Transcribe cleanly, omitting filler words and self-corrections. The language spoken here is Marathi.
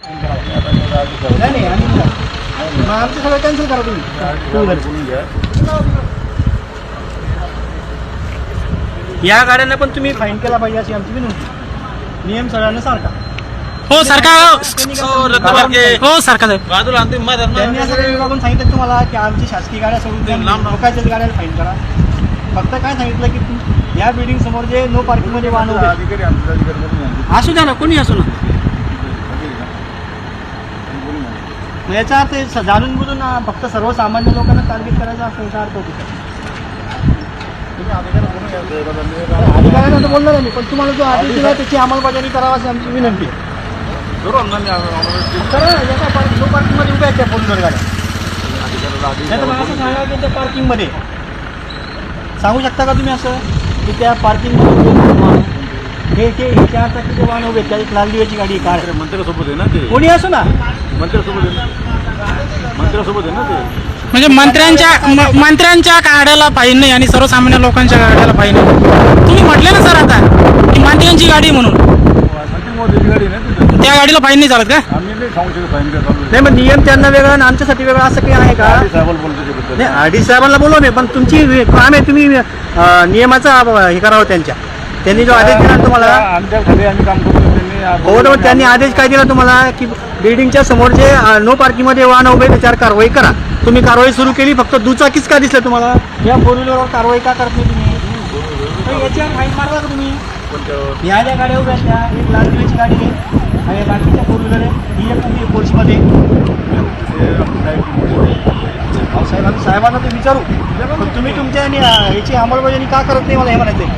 नाही आम्ही मग आमचं सगळं कॅन्सल करा तुम्ही. या गाड्यांना पण तुम्ही फाईन केला पाहिजे अशी आमची विनंती. नियम सगळ्यांना सारखा. हो सरकार हो सरकार त्यांनी असं विभागून सांगितलं तुम्हाला की आमची शासकीय गाड्या सोडून लोकांच्याच गाड्याला फाईन करा. फक्त काय सांगितलं की या बिल्डिंग समोर जे नो पार्किंग मध्ये वाहन उभे असू द्या ना, कोणी असू ना. याचा अर्थ जाणून बुजून फक्त सर्वसामान्य लोकांना टार्गेट करायचा असं याचा अर्थ होतो. अधिकाऱ्यांना तर बोलणार नाही, पण तुम्हाला जो आदेश दिला त्याची अंमलबजावणी करावा अशी आमची विनंती आहे. नो पार्किंगमध्ये उभ्या आहेत त्या फोनवर गाड्या. नाही तर मग असं सांगा की त्या पार्किंगमध्ये सांगू शकता का तुम्ही असं की त्या पार्किंगमध्ये हे चार चाकीचे वाहन उभे त्या एक लाल दिव्याची गाडी कार मंत्र्यासोबत आहे ना ते, कोणी असो ना, मंत्र्यासोबत आहे ना ते. म्हणजे मंत्र्यांच्या गाड्याला फाईन नाही आणि सर्वसामान्य लोकांच्या गाड्याला फाईन नाही. तुम्ही म्हटले ना सर आता की मंत्र्यांची गाडी म्हणून, गाडी ना त्या गाडीला फाईन नाही चालत का? आम्ही नाही सांगू शकत फाईन काय चालू नाही. मग नियम त्यांना वेगळा आणि आमच्यासाठी वेगळा असं काही आहे का? साहेबाला बोलतो त्याच्याबद्दल. नाही, आरडी साहेबांना बोलव नाही, पण तुमची काम आहे तुम्ही नियमाचा हे करावं. त्यांनी जो आदेश दिला तुम्हाला, आमच्या खाली आम्ही काम करतो. हो, त्यांनी आदेश काय दिला तुम्हाला की बिल्डिंगच्या समोर जे नो पार्किंगमध्ये वाहन उभे त्याच्यावर कारवाई करा. तुम्ही कारवाई सुरू केली, फक्त दुचाकीच का दिसलं तुम्हाला? या फोर व्हीलरवर कारवाई का करत नाही तुम्ही? याच्यावर फाईन मारला का तुम्ही? ह्या ज्या गाड्या उभ्या त्या एक लाल दिव्याची गाडी आहे आणि बाकीच्या फोर व्हीलर आहे, ही एक तुम्ही फोर्समध्ये साहेबांना ते विचारू, पण तुम्ही तुमच्या याची अंमलबजावणी का करत नाही मला हे म्हणायचं आहे.